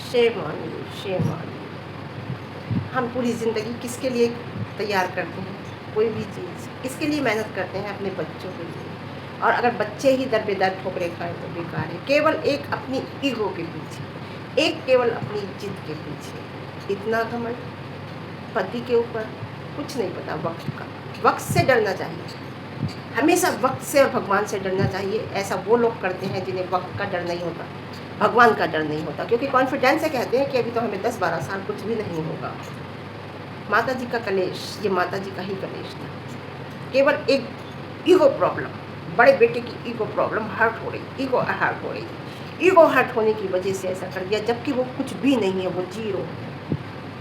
Shame on you, shame on you. हम पूरी ज़िंदगी किसके लिए तैयार करते हैं, कोई भी चीज़ किसके लिए मेहनत करते हैं, अपने बच्चों के लिए। और अगर बच्चे ही दर बेदर ठोकरे खाएं तो बेकार है। केवल एक अपनी ईगो के पीछे, एक केवल अपनी जिद के पीछे इतना घमंड, पति के ऊपर कुछ नहीं पता वक्त का। वक्त से डरना चाहिए, हमेशा वक्त से और भगवान से डरना चाहिए। ऐसा वो लोग करते हैं जिन्हें वक्त का डर नहीं होता, भगवान का डर नहीं होता, क्योंकि कॉन्फिडेंस से कहते हैं कि अभी तो हमें 10-12 साल कुछ भी नहीं होगा। माता जी का कलेश, ये माता जी का ही कलेश था। केवल एक ईगो प्रॉब्लम, बड़े बेटे की ईगो प्रॉब्लम हर्ट हो रही, ईगो हर्ट हो रही, ईगो हर्ट होने की वजह से ऐसा कर दिया, जबकि वो कुछ भी नहीं है, वो जीरो।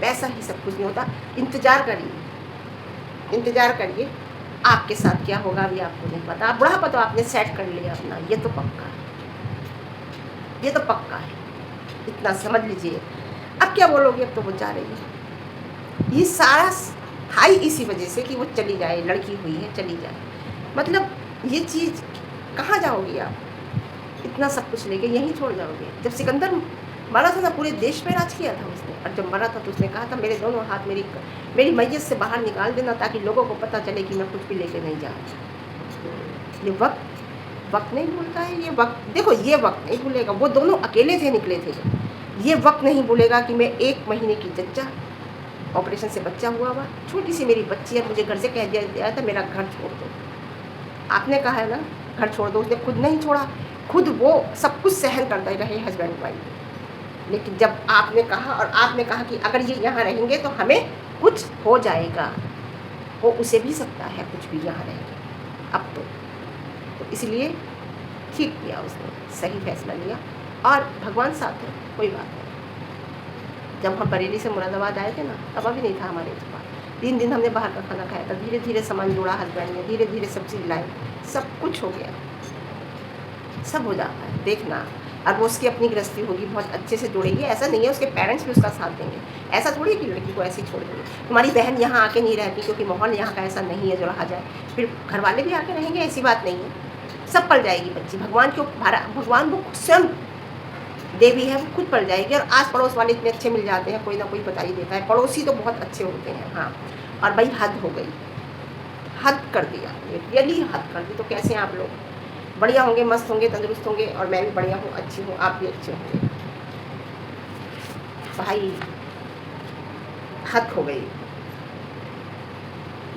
पैसा ही सब कुछ नहीं होता। इंतजार करिए, इंतजार करिए, आपके साथ क्या होगा अभी आपको नहीं पता। आप बुढ़ापा तो आपने सेट कर लिया अपना, ये तो पक्का है, ये तो पक्का है, इतना समझ लीजिए। अब क्या बोलोगे, अब तो वो जा रही है। ये सारा था ही इसी वजह से कि वो चली जाए, लड़की हुई है चली जाए। मतलब ये चीज़ कहाँ जाओगी आप, इतना सब कुछ लेके यहीं छोड़ जाओगे। जब सिकंदर मरा था ना, पूरे देश में राज किया था उसने, और जब मरा था तो उसने कहा था मेरे दोनों हाथ मेरी मैयत से बाहर निकाल देना, ताकि लोगों को पता चले कि मैं कुछ भी लेके नहीं जा रहा। ये वक्त नहीं भूलता है, ये वक्त देखो, ये वक्त नहीं भूलेगा। वो दोनों अकेले थे, निकले थे, ये वक्त नहीं भूलेगा कि मैं 1 महीने की जच्चा, ऑपरेशन से बच्चा हुआ, छोटी सी मेरी बच्ची है, मुझे घर से कह दिया था मेरा घर छोड़ दो। आपने कहा है ना घर छोड़ दो, उसने खुद नहीं छोड़ा, खुद वो सब कुछ सहन करते रहे हस्बैंड वाइफ। लेकिन जब आपने कहा, और आपने कहा कि अगर ये यहाँ रहेंगे तो हमें कुछ हो जाएगा, वो उसे भी सकता है कुछ भी यहाँ रहेंगे अब तो इसलिए ठीक किया उसने, सही फैसला लिया, और भगवान साथ है, कोई बात नहीं। जब हम बरेली से मुरादाबाद आए थे ना, तब अभी नहीं था हमारे पास। 3 दिन हमने बाहर का खाना खाया था, धीरे धीरे सामान जोड़ा हस्बैंड ने, धीरे धीरे सब चीज़ लाए, सब कुछ हो गया, सब हो जाता है, देखना। अब वो उसकी अपनी गृहस्थी होगी, बहुत अच्छे से जोड़ेगी, ऐसा नहीं है उसके पेरेंट्स भी उसका साथ देंगे। ऐसा थोड़ी है कि लड़की को ऐसे ही छोड़ देंगे। तुम्हारी बहन यहाँ आके नहीं रहती, क्योंकि माहौल यहाँ का ऐसा नहीं है जो रहा जाए, फिर घर वाले भी आके रहेंगे, ऐसी बात नहीं है। सब पल जाएगी बच्ची, भगवान वो स्वयं देवी है, वो खुद पल जाएगी। और आस पड़ोस वाले इतने अच्छे मिल जाते हैं, कोई ना कोई बता ही देता है, पड़ोसी तो बहुत अच्छे होते हैं। हाँ, और भाई हद हो गई, हद कर दिया, रियली हद कर दी। तो कैसे हैं आप लोग, बढ़िया होंगे, मस्त होंगे, तंदुरुस्त होंगे, और मैं भी बढ़िया हूँ, अच्छी हूँ, आप भी अच्छे होंगे। भाई हद हो गई।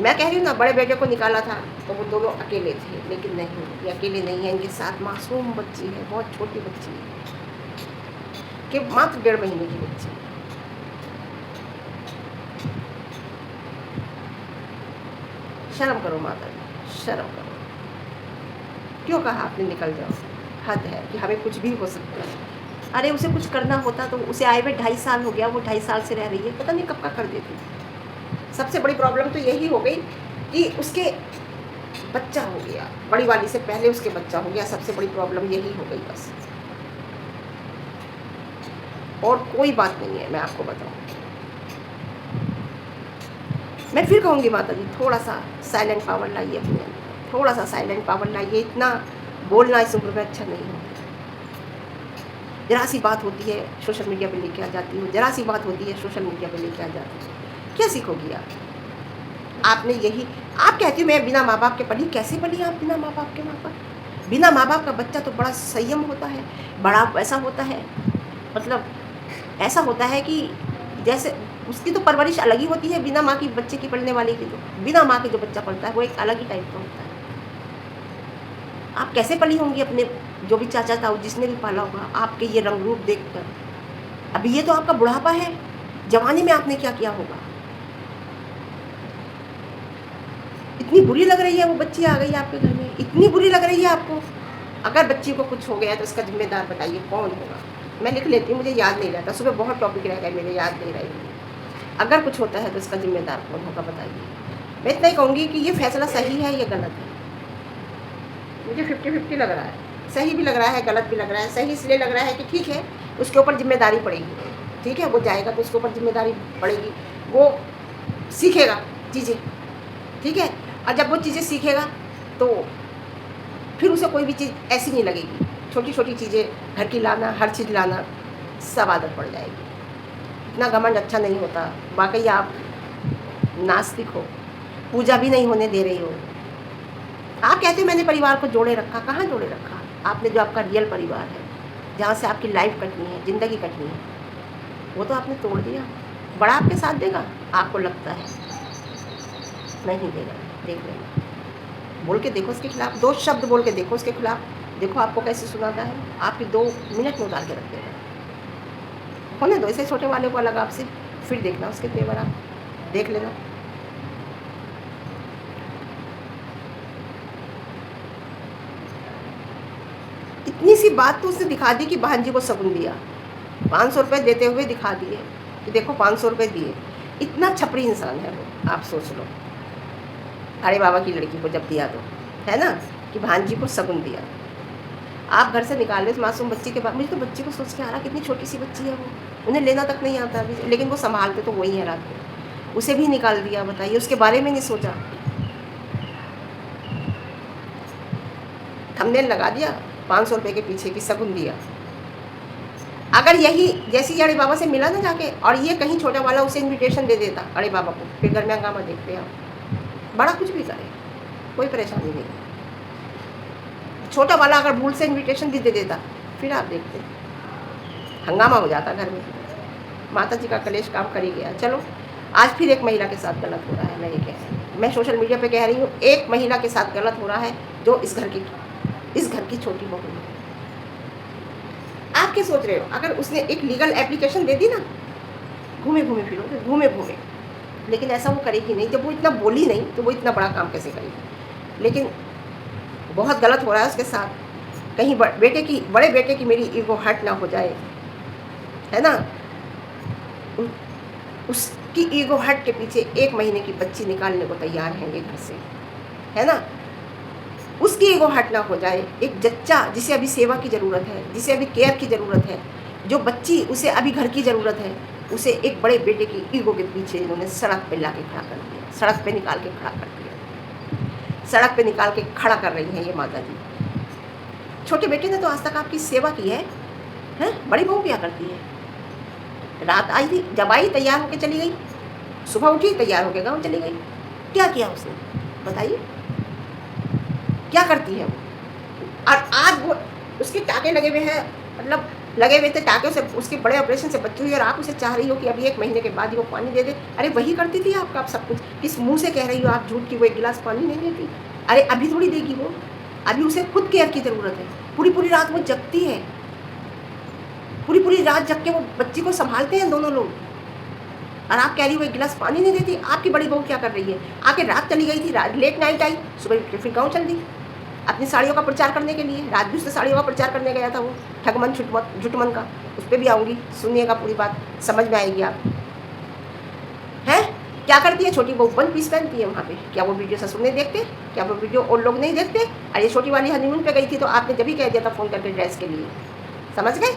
मैं कह रही हूँ ना, बड़े बेटे को निकाला था तो वो दोनों अकेले थे, लेकिन नहीं, ये अकेले नहीं है, इनके साथ मासूम बच्ची है, बहुत छोटी बच्ची है, कि मात्र 1.5 महीने की बच्ची। शर्म करो माता जी, शर्म करो। क्यों कहा आपने निकल जाओ, हद है कि हमें कुछ भी हो सकता है। अरे उसे कुछ करना होता तो उसे आए हुए 2.5 साल हो गया, वो 2.5 साल से रह रही है, पता नहीं कब का कर देती। सबसे बड़ी प्रॉब्लम तो यही हो गई कि उसके बच्चा हो गया, बड़ी वाली से पहले उसके बच्चा हो गया, सबसे बड़ी प्रॉब्लम यही हो गई बस, और कोई बात नहीं है। मैं आपको बताऊं, मैं फिर कहूँगी माता जी, थोड़ा सा साइलेंट पावर लाइए अपने अंदर, थोड़ा सा साइलेंट पावर लाइए। इतना बोलना इस उम्र में अच्छा नहीं है। जरा सी बात होती है सोशल मीडिया पे लेके आ जाती हूँ, जरा सी बात होती है सोशल मीडिया पे लेके आ जाती हूँ। क्या सीखोगी आप? आपने यही, आप कहती हो मैं बिना माँ बाप के पली, कैसे पली आप बिना माँ बाप के? बिना माँ बाप का बच्चा तो बड़ा संयम होता है, बड़ा ऐसा होता है, मतलब ऐसा होता है कि जैसे उसकी तो परवरिश अलग ही होती है, बिना माँ की बच्चे की पलने वाले की। तो बिना माँ के जो बच्चा पलता है वो एक अलग ही टाइप का होता है। आप कैसे पली होंगी अपने जो भी चाचा ताऊ जिसने भी पाला होगा, आपके ये रंग रूप देखकर। अभी ये तो आपका बुढ़ापा है, जवानी में आपने क्या किया होगा। इतनी बुरी लग रही है वो बच्ची आ गई आपके घर में, इतनी बुरी लग रही है आपको। अगर बच्ची को कुछ हो गया तो इसका जिम्मेदार बताइए कौन होगा? मैं लिख लेती हूँ, मुझे याद नहीं रहता, सुबह बहुत टॉपिक रह गए मेरे, याद नहीं रहेगी। अगर कुछ होता है तो इसका जिम्मेदार कौन होगा बताइए। मैं इतना ही कहूँगी कि ये फैसला सही है या गलत है। मुझे 50-50 लग रहा है, सही भी लग रहा है, गलत भी लग रहा है। सही इसलिए लग रहा है कि ठीक है, उसके ऊपर जिम्मेदारी पड़ेगी, ठीक है, वो जाएगा तो उसके ऊपर जिम्मेदारी पड़ेगी, वो सीखेगा चीज़ें, ठीक है। और जब वो चीज़ें सीखेगा तो फिर उसे कोई भी चीज़ ऐसी नहीं लगेगी, छोटी छोटी चीज़ें घर की लाना, हर चीज़ लाना, सब आदत पड़ जाएगी। इतना घमंड अच्छा नहीं होता। वाकई आप नास्तिक हो, पूजा भी नहीं होने दे रही हो। आप कहते हो मैंने परिवार को जोड़े रखा, कहाँ जोड़े रखा आपने? जो आपका रियल परिवार है, जहाँ से आपकी लाइफ कटनी है, ज़िंदगी कटनी है, वो तो आपने तोड़ दिया। बड़ा आपके साथ देगा? आपको लगता है नहीं देगा। देख लेना, बोल के देखो उसके खिलाफ, 2 शब्द बोल के देखो उसके खिलाफ, देखो आपको कैसे सुनाता है। आपकी 2 मिनट में उतार के रख देगा। होने दो इसे छोटे वाले को अलग आपसे, फिर देखना उसके तेवर आप देख लेना। इतनी सी बात तो उसने दिखा दी कि बहन जी को शगुन दिया, 500 रुपये देते हुए दिखा दिए कि देखो 500 रुपये दिए। इतना छपरी इंसान है वो, आप सोच लो। अरे बाबा की लड़की को जब दिया तो, है ना, कि भान जी को शगुन दिया। आप घर से निकाल रहे उस मासूम बच्ची के बाद। मुझे तो बच्ची को सोच के आ रहा कितनी छोटी सी बच्ची है वो, उन्हें लेना तक नहीं आता अभी, लेकिन वो संभालते तो वही है रात को। उसे भी निकाल दिया, बताइए, उसके बारे में नहीं सोचा। थंबनेल लगा दिया 500 रुपये के पीछे की शगुन दिया। अगर यही जैसी अरे बाबा से मिला ना जाके, और ये कहीं छोटा वाला उसे इन्विटेशन दे देता अरे बाबा को, फिर घर में हंगामा देखते आप। बड़ा कुछ भी करे, कोई परेशानी नहीं। छोटा वाला अगर भूल से इन्विटेशन भी दे देता, फिर आप देखते हंगामा हो जाता घर में। माता जी का कलेश काम कर ही गया। चलो, आज फिर एक महिला के साथ गलत हो रहा है। मैं ये कह रही हूँ, मैं सोशल मीडिया पे कह रही हूँ, एक महिला के साथ गलत हो रहा है जो इस घर की छोटी बहू है। आप क्या सोच रहे हो? अगर उसने एक लीगल एप्लीकेशन दे दी ना, घूमे घूमे फिरोगे, घूमे घूमे। लेकिन ऐसा वो करेगी नहीं। जब वो इतना बोली नहीं तो वो इतना बड़ा काम कैसे करेगी? लेकिन बहुत गलत हो रहा है उसके साथ। कहीं बड़े बेटे की मेरी ईगो हर्ट ना हो जाए, है ना। उसकी ईगो हर्ट के पीछे 1 महीने की बच्ची निकालने को तैयार हैं ये घर से, है ना। उसकी ईगो हर्ट ना हो जाए। एक जच्चा जिसे अभी सेवा की ज़रूरत है, जिसे अभी केयर की ज़रूरत है, जो बच्ची उसे अभी घर की ज़रूरत है, उसे एक बड़े बेटे की ईगो के पीछे इन्होंने सड़क पे ला के खड़ा कर दिया। सड़क पे निकाल के खड़ा कर दिया। सड़क पे निकाल के खड़ा कर रही हैं ये माता जी। छोटे बेटे ने तो आज तक आपकी सेवा की है, हैं? बड़ी बहू क्या करती है? रात आई थी, जब आई तैयार होके चली गई, सुबह उठी तैयार होके गाँव चली गई। क्या किया उसने, बताइए? क्या करती है वो? और आज वो उसके टाके लगे हुए हैं, मतलब लगे हुए थे टाके से, उसके बड़े ऑपरेशन से बच्ची हुई, और आप उसे चाह रही हो कि अभी 1 महीने के बाद ही वो पानी दे दे। अरे वही करती थी आपका, आप सब कुछ किस मुंह से कह रही हो आप झूठ की वो 1 गिलास पानी नहीं देती? अरे अभी थोड़ी देगी वो, अभी उसे खुद केयर की ज़रूरत है। पूरी पूरी रात वो जगती है, पूरी पूरी रात जग के वो बच्ची को संभालते हैं दोनों लोग, और आप कह रही हो 1 गिलास पानी नहीं देती? आपकी बड़ी बहू क्या कर रही है? आके रात चली गई थी, लेट नाइट आई, सुबह फिर गाँव चल दी अपनी साड़ियों का प्रचार करने के लिए। रात भी उससे साड़ियों का प्रचार करने गया था वो, ठगमन झुटमन का। उस पर भी आऊँगी, सुनिएगा पूरी बात, समझ में आएगी आप। हैं क्या करती है छोटी बहू? 1 पीस पहनती है वहाँ पे। क्या वो वीडियो ससुर नहीं देखते? क्या वो वीडियो और लोग नहीं देखते? अरे ये छोटी वाली हनीमून पे गई थी तो आपने जब ही कह दिया था फ़ोन करके ड्रेस के लिए, समझ गए?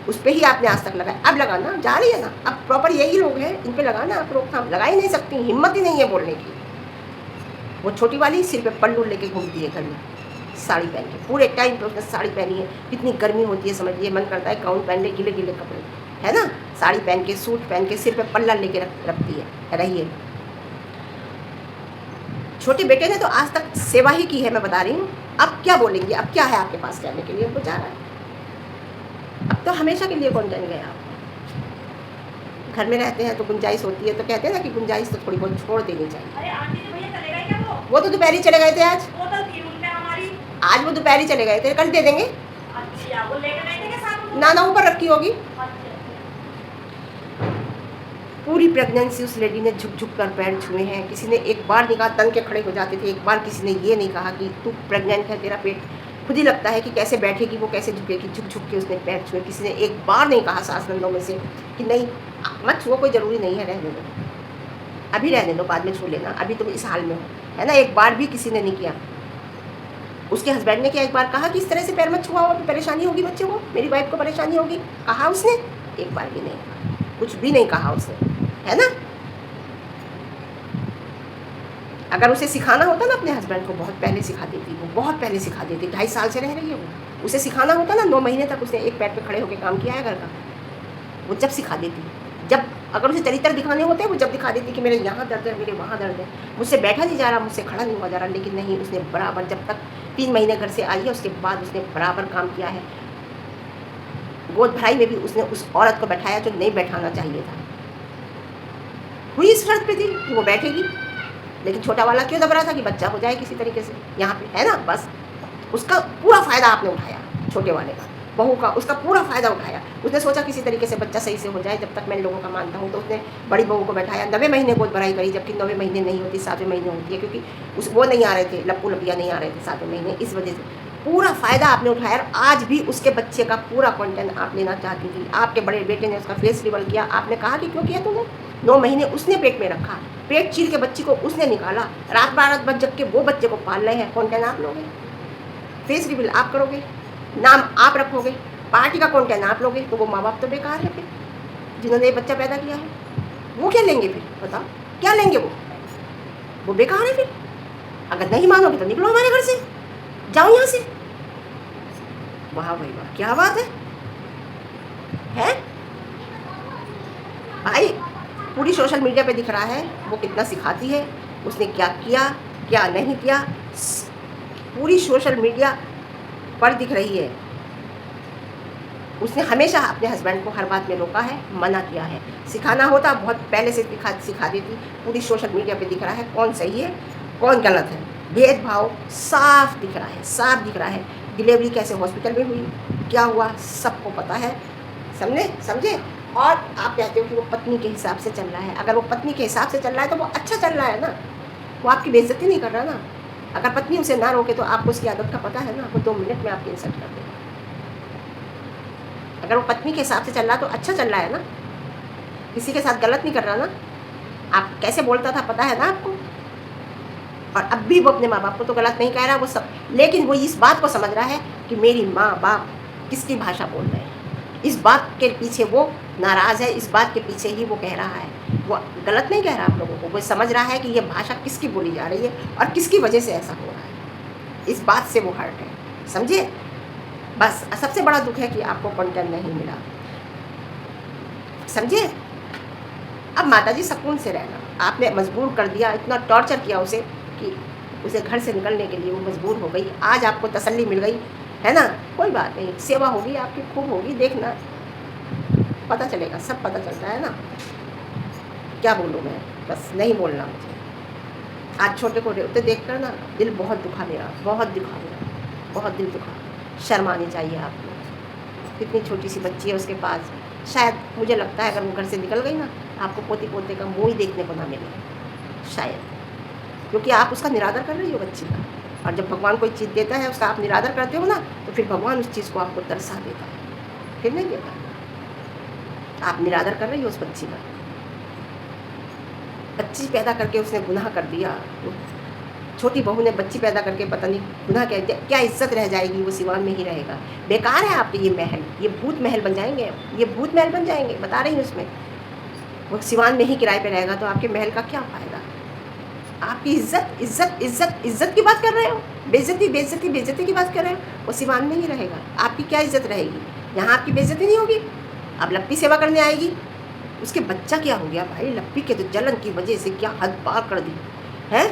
उस पर ही आपने आज तक लगाया। अब लगाना जा रही है ना, अब प्रॉपर यही लोग हैं, इन पर लगाना आप रोकथाम। लगा ही नहीं सकती, हिम्मत ही नहीं है बोलने की। वो छोटी वाली सिर पे पल्लू लेके घूमती है घर में, साड़ी पहन के, पूरे टाइम पे उसने साड़ी पहनी है। कितनी गर्मी होती है समझिए, मन करता है गाउन पहन ले, गिले गिले कपड़े, है ना, साड़ी पहन के, सूट पहन के, सिर पे पल्ला लेके रखती है। रहिए, छोटे बेटे ने तो आज तक सेवा ही की है, मैं बता रही हूँ। अब क्या बोलेंगे? अब क्या है आपके पास कहने के लिए? उनको जा रहा है अब तो, हमेशा के लिए कौन जान गया आप। घर में रहते हैं तो गुंजाइश होती है, तो कहते हैं ना कि गुंजाइश तो थोड़ी बहुत छोड़ देनी चाहिए। अरे आंटी जी भैया चले गए क्या? वो तो दोपहर चले गए थे आज। वो तो थी उनपे हमारी। आज वो दोपहर चले गए थे, कल दे देंगे। अच्छा, वो लेके गए थे क्या साथ में? ना ऊपर रखी होगी। अच्छा। पूरी प्रेगनेंसी उस लेडी ने झुक झुक कर पैर छुए हैं। किसी ने एक बार निकाह तन के खड़े हो जाते थे, एक बार किसी ने ये नहीं कहा कि तू प्रेग्नेंट है, तेरा पेट खुद ही लगता है कि कैसे बैठेगी वो, कैसे झुकेगी। झुक झुक के उसने पैर छुए। किसी ने एक बार नहीं कहा सास नंदों में से कि नहीं मत छुओ, कोई ज़रूरी नहीं है, रहने दो, अभी रहने दो, बाद में छू लेना, अभी तुम इस हाल में हो, है ना। एक बार भी किसी ने नहीं किया। उसके हस्बैंड ने क्या एक बार कहा कि इस तरह से पैर मत छुआओ, अभी परेशानी होगी बच्चे को, मेरी वाइफ को परेशानी होगी? कहा उसने? एक बार भी नहीं, कुछ भी नहीं कहा उसने, है ना। अगर उसे सिखाना होता ना अपने हस्बैंड को, बहुत पहले सिखा देती, वो बहुत पहले सिखा देती। 2.5 साल से रह रही है वो, उसे सिखाना होता ना, 9 महीने तक उसने एक पैर पे खड़े होकर काम किया है घर का, वो जब सिखा देती, जब अगर उसे चरित्र दिखाने होते हैं वो जब दिखा देती कि मेरे यहाँ दर्द है, मेरे वहाँ दर्द है, मुझसे बैठा नहीं जा रहा, मुझसे खड़ा नहीं हुआ जा रहा। लेकिन नहीं, उसने बराबर जब तक 3 महीने घर से आई है उसके बाद उसने बराबर काम किया है। गोद भराई में भी उसने उस औरत को बैठाया जो नहीं बैठाना चाहिए था। हुई इस शर्त पे थी कि वो बैठेगी, लेकिन छोटा वाला क्यों दब रहा था कि बच्चा हो जाए किसी तरीके से यहाँ पे, है ना। बस उसका पूरा फ़ायदा आपने उठाया, छोटे वाले का, बहू का, उसका पूरा फ़ायदा उठाया। उसने सोचा किसी तरीके से बच्चा सही से हो जाए, जब तक मैं लोगों का मानता हूँ। तो उसने बड़ी बहू को बैठाया, 9वें महीने गोद भराई करी, जबकि 9वें महीने नहीं होती, 7वें महीने होती है, क्योंकि वो नहीं आ रहे थे, लप्पू लपिया नहीं आ रहे थे 7वें महीने। इस वजह से पूरा फ़ायदा आपने उठाया। और आज भी उसके बच्चे का पूरा कंटेंट आप लेना चाहती थी। आपके बड़े बेटे ने उसका फेस रिवल किया, आपने कहा कि क्यों किया तूने। 9 महीने उसने पेट में रखा, पेट चीर के बच्ची को उसने निकाला, रात 12 बज जग के वो बच्चे को पाल रहे हैं। कंटेंट आप लोगे, फेस रिवील आप करोगे, नाम आप रखोगे, पार्टी का कंटेंट आप लोगे, तो वो माँ बाप तो बेकार है फिर, जिन्होंने ये बच्चा पैदा किया है। वो क्या लेंगे फिर, बताओ क्या लेंगे वो बेकार है फिर। अगर नहीं मानोगे तो निकलो हमारे घर से, जाओ यहाँ से। वाह भाई वाह, क्या बात है भाई। पूरी सोशल मीडिया पे दिख रहा है वो कितना सिखाती है, उसने क्या किया क्या नहीं किया, पूरी सोशल मीडिया पर दिख रही है। उसने हमेशा अपने हस्बैंड को हर बात में रोका है, मना किया है। सिखाना होता बहुत पहले से सिखा देती। पूरी सोशल मीडिया पे दिख रहा है कौन सही है कौन गलत है, भेदभाव साफ दिख रहा है, साफ दिख रहा है। डिलीवरी कैसे हॉस्पिटल में हुई, क्या हुआ, सबको पता है, समझे। और आप कहते हो कि वो पत्नी के हिसाब से चल रहा है। अगर वो पत्नी के हिसाब से चल रहा है तो वो अच्छा चल रहा है ना, वो आपकी बेइज्जती नहीं कर रहा ना। अगर पत्नी उसे ना रोके तो आपको उसकी आदत का पता है ना, वो 2 मिनट में आपकी इंसल्ट कर देगा। अगर वो पत्नी के हिसाब से चल रहा तो अच्छा चल रहा है ना, किसी के साथ गलत नहीं कर रहा ना। आप कैसे बोलता था पता है ना आपको। और अब भी वो अपने माँ बाप को तो गलत नहीं कह रहा, वो सब, लेकिन वो इस बात को समझ रहा है कि मेरी माँ बाप किसकी भाषा बोल रहे हैं। इस बात के पीछे वो नाराज़ है, इस बात के पीछे ही वो कह रहा है। वो गलत नहीं कह रहा आप लोगों को, वो समझ रहा है कि ये भाषा किसकी बोली जा रही है और किसकी वजह से ऐसा हो रहा है। इस बात से वो हर्ट है, समझे। बस सबसे बड़ा दुख है कि आपको कंटेंट नहीं मिला, समझे। अब माताजी सुकून से रहना, आपने मजबूर कर दिया, इतना टॉर्चर किया उसे कि उसे घर से निकलने के लिए वो मजबूर हो गई। आज आपको तसल्ली मिल गई है ना, कोई बात नहीं, सेवा होगी आपकी खूब होगी, देखना पता चलेगा, सब पता चलता है ना। क्या बोलूँ मैं, बस नहीं बोलना मुझे। आज छोटे को रोते देख कर ना दिल बहुत दुखा मेरा, बहुत दुखा मेरा, बहुत दिल दुखा। शर्म आनी चाहिए आपको, कितनी छोटी सी बच्ची है उसके पास। शायद मुझे लगता है अगर वो घर से निकल गई ना, आपको पोती पोते का मुँह ही देखने को ना मिले शायद, क्योंकि आप उसका निरादर कर रही हो बच्ची का। और जब भगवान कोई चीज़ देता है उसका आप निरादर करते हो ना, तो फिर भगवान उस चीज़ को आपको तरसा देता है, फिर नहीं देता। आप निरादर कर रही हो उस बच्ची का। बच्ची पैदा करके उसने गुनाह कर दिया, छोटी बहू ने बच्ची पैदा करके पता नहीं गुनाह क्या इज्जत रह जाएगी, वो सिवान में ही रहेगा। बेकार है आपके ये महल, ये भूत महल बन जाएंगे, ये भूत महल बन जाएंगे, बता रही हूँ। उसमें वो सिवान में ही किराए पे रहेगा, तो आपके महल का क्या फ़ायदा। आपकी इज्जत इज्जत इज्जत इज्जत की बात कर रहे हो, बेइज्जती बेइज्जती बेइज्जती की बात कर रहे हो। वो सिवान में ही रहेगा, आपकी क्या इज्जत रहेगी, यहाँ आपकी बेइज्जती नहीं होगी। अब लप्पी सेवा करने आएगी, उसके बच्चा क्या हो गया भाई, लप्पी के तो जलन की वजह से क्या हद पार कर दी है।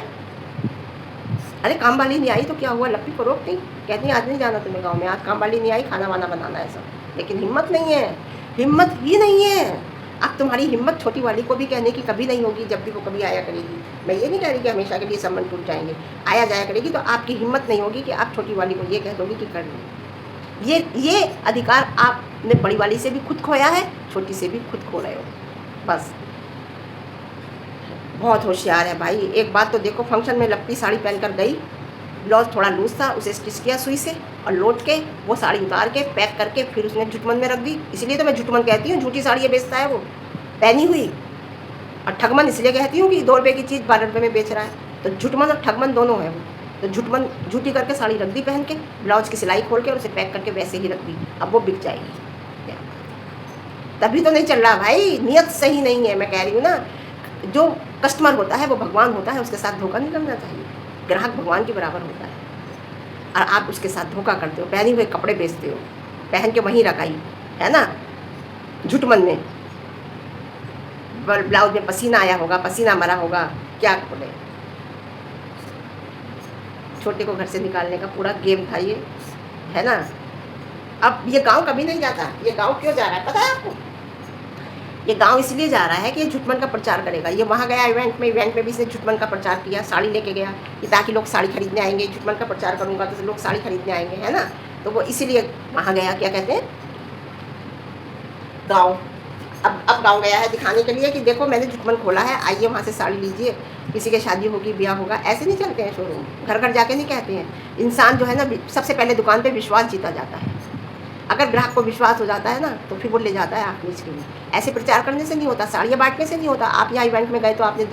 अरे काम वाली नहीं आई तो क्या हुआ, लप्पी को रोक नहीं, कहती आज नहीं जाना तुम्हें गाँव में, आज काम वाली नहीं आई, खाना वाना बनाना है सब। लेकिन हिम्मत नहीं है, हिम्मत ही नहीं है। अब तुम्हारी हिम्मत छोटी वाली को भी कहने की कभी नहीं होगी, जब भी वो कभी आया करेगी। मैं ये नहीं कह रही कि हमेशा के लिए संबंध टूट जाएंगे, आया जाया करेगी तो आपकी हिम्मत नहीं होगी कि आप छोटी वाली को ये कह दोगी कि कर ली। ये अधिकार आपने बड़ी वाली से भी खुद खोया है, छोटी से भी खुद खो रहे हो। बस बहुत होशियार है भाई। एक बात तो देखो, फंक्शन में लप्पी साड़ी पहनकर गई, ब्लाउज थोड़ा लूज था, उसे स्टिच किया सुई से, और लौट के वो साड़ी उतार के पैक करके फिर उसने झुटमन में रख दी। इसलिए तो मैं झुटमन कहती हूँ, झूठी साड़ी ये बेचता है वो पहनी हुई। और ठगमन इसलिए कहती हूँ कि 2 रुपये की चीज़ 12 रुपये में बेच रहा है। तो झुटमन और ठगमन दोनों है वो। तो झुटमन झूठी करके साड़ी रख दी पहन के, ब्लाउज की सिलाई खोल के और उसे पैक करके वैसे ही रख दी। अब वो बिक जाएगी, तभी तो नहीं चल रहा भाई, नियत सही नहीं है। मैं कह रही हूँ ना, जो कस्टमर होता है वो भगवान होता है, उसके साथ धोखा नहीं करना चाहिए। ग्राहक भगवान के बराबर होता है और आप उसके साथ धोखा करते हो, पहने हुए कपड़े बेचते हो, पहन के वहीं रखाई है ना। झुटमन में ब्लाउज में पसीना आया होगा, पसीना मरा होगा, क्या बोले। छोटे को घर से निकालने का पूरा गेम था ये, है ना। अब ये गांव कभी नहीं जाता। ये गांव क्यों जा रहा है पता है आपको? ये गांव इसलिए जा रहा है कि ये झुटमन का प्रचार करेगा। ये वहाँ गया इवेंट में भी इसने झुटमन का प्रचार किया, साड़ी लेके गया कि ताकि लोग साड़ी खरीदने आएंगे, झुटमन का प्रचार करूँगा तो लोग साड़ी खरीदने आएंगे, है ना। तो वो इसीलिए वहाँ गया, क्या कहते हैं, गाँव। अब गाँव गया है दिखाने के लिए कि देखो मैंने झुटमन खोला है, आइए वहाँ से साड़ी लीजिए, किसी के शादी होगी, ब्याह होगा। ऐसे नहीं चलते हैं शोरूम, घर घर जाके नहीं कहते हैं। इंसान जो है ना, सबसे पहले दुकान पे विश्वास जीता जाता है। अगर ग्राहक को विश्वास हो जाता है ना, तो फिर वो ले जाता है आँख मीच के लिए। ऐसे प्रचार करने से नहीं होता, साड़ियाँ बांटने से नहीं होता। आप यहाँ इवेंट में गए तो आपने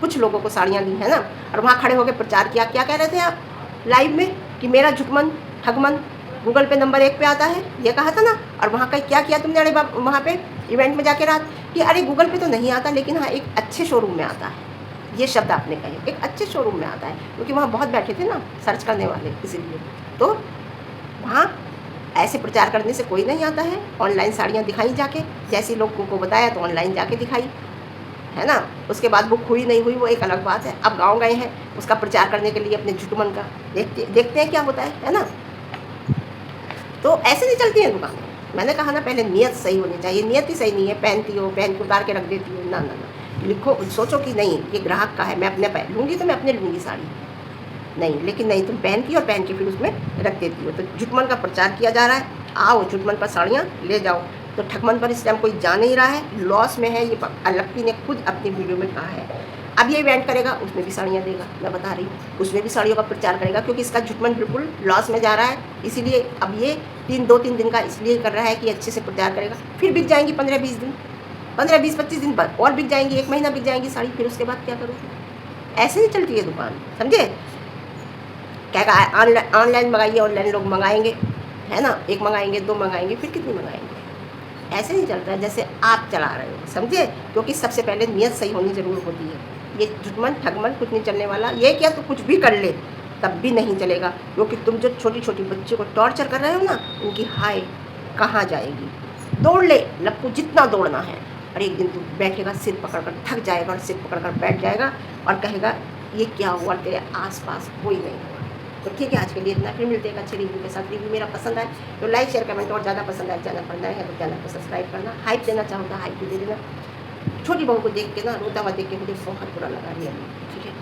कुछ लोगों को साड़ियाँ दी, है ना, और वहाँ खड़े होकर प्रचार किया। क्या कह रहे थे आप लाइव में कि मेरा झुटमन ठगमन गूगल पे नंबर 1 पे आता है, ये कहा था ना। और वहाँ का क्या किया तुमने, अरे वहाँ पे इवेंट में जाके रात कि अरे गूगल पे तो नहीं आता, लेकिन हाँ एक अच्छे शोरूम में आता है। ये शब्द आपने कहे, एक अच्छे शोरूम में आता है, क्योंकि वहाँ बहुत बैठे थे ना सर्च करने वाले, इसीलिए। तो वहाँ ऐसे प्रचार करने से कोई नहीं आता है। ऑनलाइन साड़ियाँ दिखाई जाके, जैसे लोगों को बताया तो ऑनलाइन जाके दिखाई, है ना। उसके बाद बुक हुई नहीं हुई वो एक अलग बात है। अब गाँव गए हैं उसका प्रचार करने के लिए अपने झुटमन का, देखते हैं क्या होता है ना। तो ऐसे नहीं चलती है दुकानें। मैंने कहा ना पहले, नियत सही होनी चाहिए। नियत ही सही नहीं है, पहनती हो, पहन के उतार के रख देती हो, ना ना ना। लिखो, सोचो कि नहीं ये ग्राहक का है, मैं अपने लूँगी तो मैं अपने लूँगी साड़ी, नहीं, लेकिन नहीं, तुम पहनती हो और पहन के फिर उसमें रख देती हो। तो झुटमन का प्रचार किया जा रहा है, आओ झुटमन पर साड़ियाँ ले जाओ। तो ठगमन पर इस टाइम कोई जा नहीं रहा है, लॉस में है। ये अलक्की ने खुद अपनी वीडियो में कहा है। अब ये इवेंट करेगा उसमें भी साड़ियाँ देगा, मैं बता रही हूँ, उसमें भी साड़ियों का प्रचार करेगा, क्योंकि इसका झुटमन बिल्कुल लॉस में जा रहा है। इसीलिए अब ये 2-3 दिन का इसलिए कर रहा है कि अच्छे से प्रचार करेगा। फिर बिक जाएंगी 15-20 दिन, 15-20-25 दिन बाद और बिक जाएंगी, 1 महीना बिक जाएंगी साड़ी। फिर उसके बाद क्या करोगे? ऐसे नहीं चलती है दुकान, समझे। क्या कहा, ऑनलाइन मंगाइए, ऑनलाइन लोग मंगाएंगे, है ना। 1 मंगाएंगे, 2 मंगाएंगे, फिर कितनी मंगाएंगे। ऐसे नहीं चल रहा है जैसे आप चला रहे हो, समझे। क्योंकि सबसे पहले नियत सही होनी ज़रूर होती है। ये झुटमन ठगमन कुछ नहीं चलने वाला। ये क्या तो कुछ भी कर ले तब भी नहीं चलेगा, क्योंकि तुम जो छोटी छोटी बच्चे को टॉर्चर कर रहे हो ना, उनकी हाय कहाँ जाएगी। दौड़ ले लप्पू, जितना दौड़ना है। और एक दिन तू बैठेगा, सिर पकड़कर थक जाएगा और सिर पकड़कर बैठ जाएगा और कहेगा ये क्या हुआ, तेरे आसपास कोई नहीं हुआ। तो ठीक है, आज के लिए इतना। फिर मिलते हैं एक अच्छे रिव्यू के साथ। रिव्यू मेरा पसंद आए तो लाइक शेयर कमेंट, और ज़्यादा पसंद आए चैनल पर नए हैं तो चैनल को सब्सक्राइब करना। हाइप देना चाहो तो हाइप भी दे देना। छोटी बहू को देख के ना, रोता हुआ देख के मुझे बहुत बुरा लगा रियली, ठीक है।